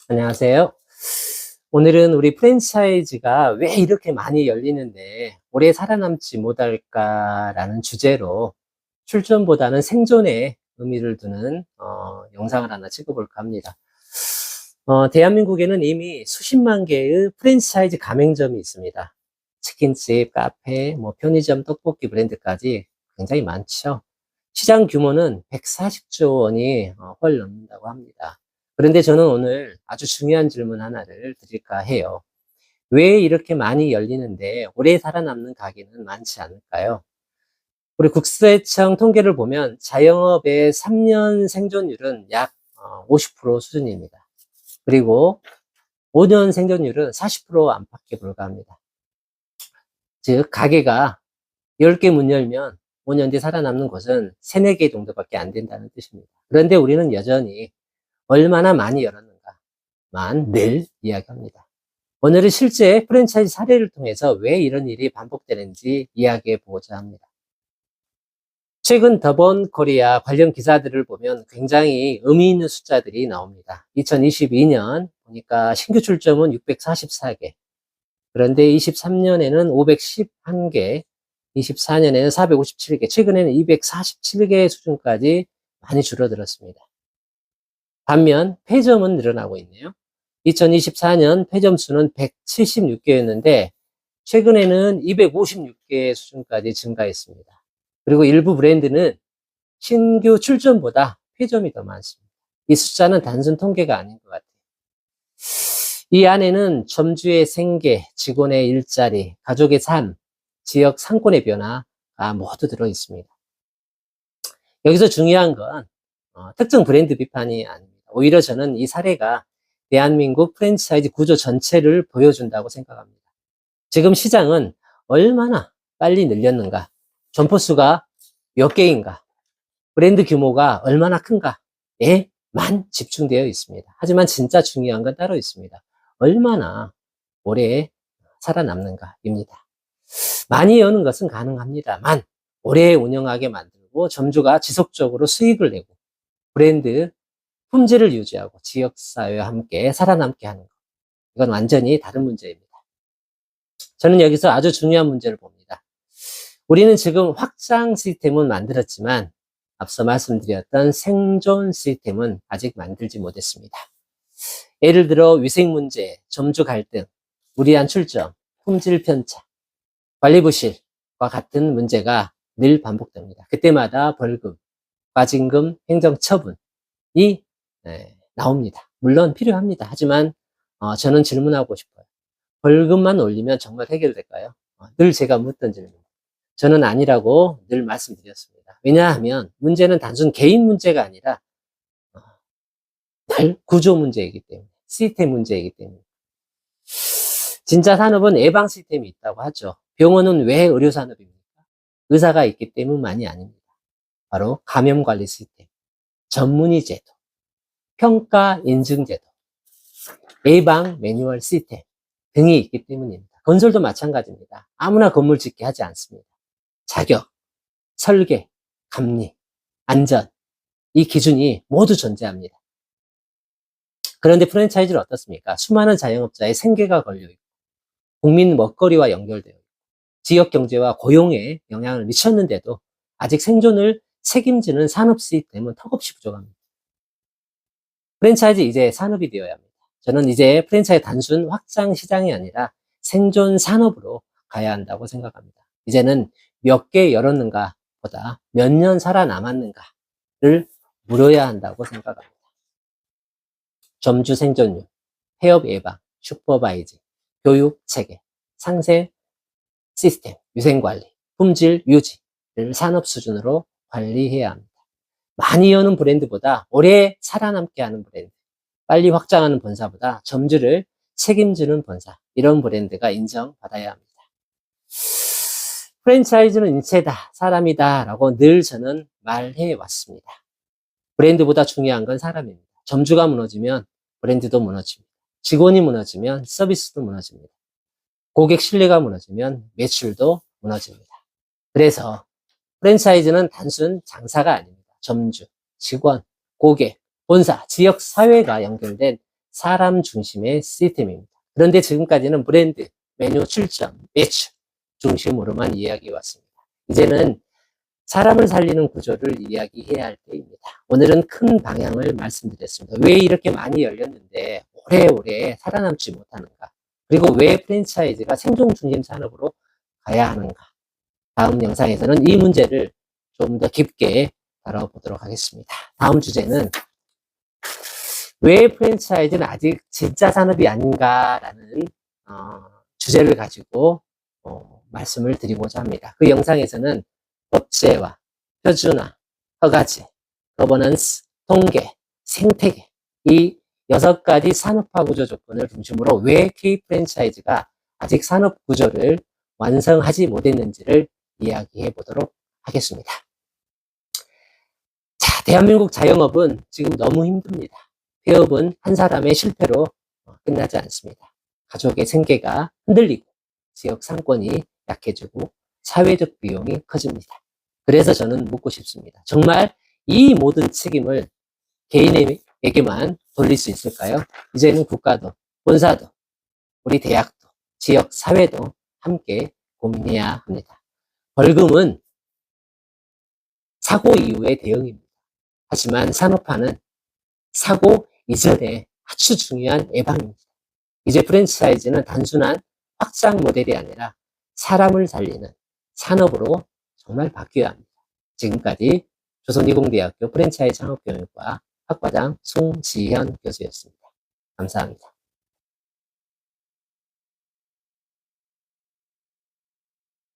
안녕하세요. 오늘은 우리 프랜차이즈가 왜 이렇게 많이 열리는데 오래 살아남지 못할까라는 주제로 출전보다는 생존에 의미를 두는 영상을 하나 찍어볼까 합니다. 대한민국에는 이미 수십만 개의 프랜차이즈 가맹점이 있습니다. 치킨집, 카페, 편의점, 떡볶이 브랜드까지 굉장히 많죠. 시장 규모는 140조 원이 훨 넘는다고 합니다. 그런데 저는 오늘 아주 중요한 질문 하나를 드릴까 해요. 왜 이렇게 많이 열리는데 오래 살아남는 가게는 많지 않을까요? 우리 국세청 통계를 보면 자영업의 3년 생존율은 약 50% 수준입니다. 그리고 5년 생존율은 40% 안팎에 불과합니다. 즉, 가게가 10개 문 열면 5년 뒤 살아남는 곳은 3, 4개 정도밖에 안 된다는 뜻입니다. 그런데 우리는 여전히 얼마나 많이 열었는가만 늘 이야기합니다. 오늘은 실제 프랜차이즈 사례를 통해서 왜 이런 일이 반복되는지 이야기해 보고자 합니다. 최근 더번 코리아 관련 기사들을 보면 굉장히 의미 있는 숫자들이 나옵니다. 2022년 보니까 신규 출점은 644개. 그런데 23년에는 511개, 24년에는 457개, 최근에는 247개 수준까지 많이 줄어들었습니다. 반면 폐점은 늘어나고 있네요. 2024년 폐점 수는 176개였는데 최근에는 256개 수준까지 증가했습니다. 그리고 일부 브랜드는 신규 출점보다 폐점이 더 많습니다. 이 숫자는 단순 통계가 아닌 것 같아요. 이 안에는 점주의 생계, 직원의 일자리, 가족의 삶, 지역 상권의 변화가 모두 들어 있습니다. 여기서 중요한 건 특정 브랜드 비판이 아닙니다. 오히려 저는 이 사례가 대한민국 프랜차이즈 구조 전체를 보여준다고 생각합니다. 지금 시장은 얼마나 빨리 늘렸는가, 점포수가 몇 개인가, 브랜드 규모가 얼마나 큰가에만 집중되어 있습니다. 하지만 진짜 중요한 건 따로 있습니다. 얼마나 오래 살아남는가입니다. 많이 여는 것은 가능합니다만 오래 운영하게 만들고 점주가 지속적으로 수익을 내고 브랜드 품질을 유지하고 지역사회와 함께 살아남게 하는 것. 이건 완전히 다른 문제입니다. 저는 여기서 아주 중요한 문제를 봅니다. 우리는 지금 확장 시스템은 만들었지만 앞서 말씀드렸던 생존 시스템은 아직 만들지 못했습니다. 예를 들어 위생 문제, 점주 갈등, 무리한 출점, 품질 편차, 관리 부실과 같은 문제가 늘 반복됩니다. 그때마다 벌금, 과징금, 행정처분이 나옵니다. 물론 필요합니다. 하지만 저는 질문하고 싶어요. 벌금만 올리면 정말 해결될까요? 늘 제가 묻던 질문. 저는 아니라고 늘 말씀드렸습니다. 왜냐하면 문제는 단순 개인 문제가 아니라 구조 문제이기 때문에, 시스템 문제이기 때문에. 진짜 산업은 예방 시스템이 있다고 하죠. 병원은 왜 의료 산업입니까? 의사가 있기 때문만이 아닙니다. 바로 감염 관리 시스템, 전문의 제도, 평가 인증 제도, 예방 매뉴얼 시스템 등이 있기 때문입니다. 건설도 마찬가지입니다. 아무나 건물 짓게 하지 않습니다. 자격, 설계, 감리, 안전, 이 기준이 모두 존재합니다. 그런데 프랜차이즈는 어떻습니까? 수많은 자영업자의 생계가 걸려있고 국민 먹거리와 연결되어 있고 지역 경제와 고용에 영향을 미쳤는데도 아직 생존을 책임지는 산업 시스템은 턱없이 부족합니다. 프랜차이즈 이제 산업이 되어야 합니다. 저는 이제 프랜차이즈 단순 확장 시장이 아니라 생존 산업으로 가야 한다고 생각합니다. 이제는 몇 개 열었는가 보다 몇 년 살아남았는가를 물어야 한다고 생각합니다. 점주 생존율, 폐업 예방, 슈퍼바이징, 교육 체계, 상세 시스템, 위생관리, 품질 유지를 산업 수준으로 관리해야 합니다. 많이 여는 브랜드보다 오래 살아남게 하는 브랜드, 빨리 확장하는 본사보다 점주를 책임지는 본사, 이런 브랜드가 인정받아야 합니다. 프랜차이즈는 인체다, 사람이다 라고 늘 저는 말해 왔습니다. 브랜드보다 중요한 건 사람입니다. 점주가 무너지면 브랜드도 무너집니다. 직원이 무너지면 서비스도 무너집니다. 고객 신뢰가 무너지면 매출도 무너집니다. 그래서 프랜차이즈는 단순 장사가 아닙니다. 점주, 직원, 고객, 본사, 지역 사회가 연결된 사람 중심의 시스템입니다. 그런데 지금까지는 브랜드, 메뉴 출점, 매출 중심으로만 이야기해 왔습니다. 이제는 사람을 살리는 구조를 이야기해야 할 때입니다. 오늘은 큰 방향을 말씀드렸습니다. 왜 이렇게 많이 열렸는데 오래오래 살아남지 못하는가? 그리고 왜 프랜차이즈가 생존 중심 산업으로 가야 하는가? 다음 영상에서는 이 문제를 좀 더 깊게 다뤄보도록 하겠습니다. 다음 주제는 왜 프랜차이즈는 아직 진짜 산업이 아닌가라는 주제를 가지고 말씀을 드리고자 합니다. 그 영상에서는 법제화, 표준화, 허가제, 거버넌스, 통계, 생태계 이 6가지 산업화 구조 조건을 중심으로 왜 K 프랜차이즈가 아직 산업 구조를 완성하지 못했는지를 이야기해 보도록 하겠습니다. 자, 대한민국 자영업은 지금 너무 힘듭니다. 폐업은 한 사람의 실패로 끝나지 않습니다. 가족의 생계가 흔들리고 지역 상권이 약해지고 사회적 비용이 커집니다. 그래서 저는 묻고 싶습니다. 정말 이 모든 책임을 개인에게만 돌릴 수 있을까요? 이제는 국가도, 본사도, 우리 대학도, 지역 사회도 함께 고민해야 합니다. 벌금은 사고 이후의 대응입니다. 하지만 산업화는 사고 이전에 아주 중요한 예방입니다. 이제 프랜차이즈는 단순한 확장 모델이 아니라 사람을 살리는 산업으로 정말 바뀌어야 합니다. 지금까지 조선이공대학교 프랜차이즈 창업교육과 학과장 송지현 교수였습니다. 감사합니다.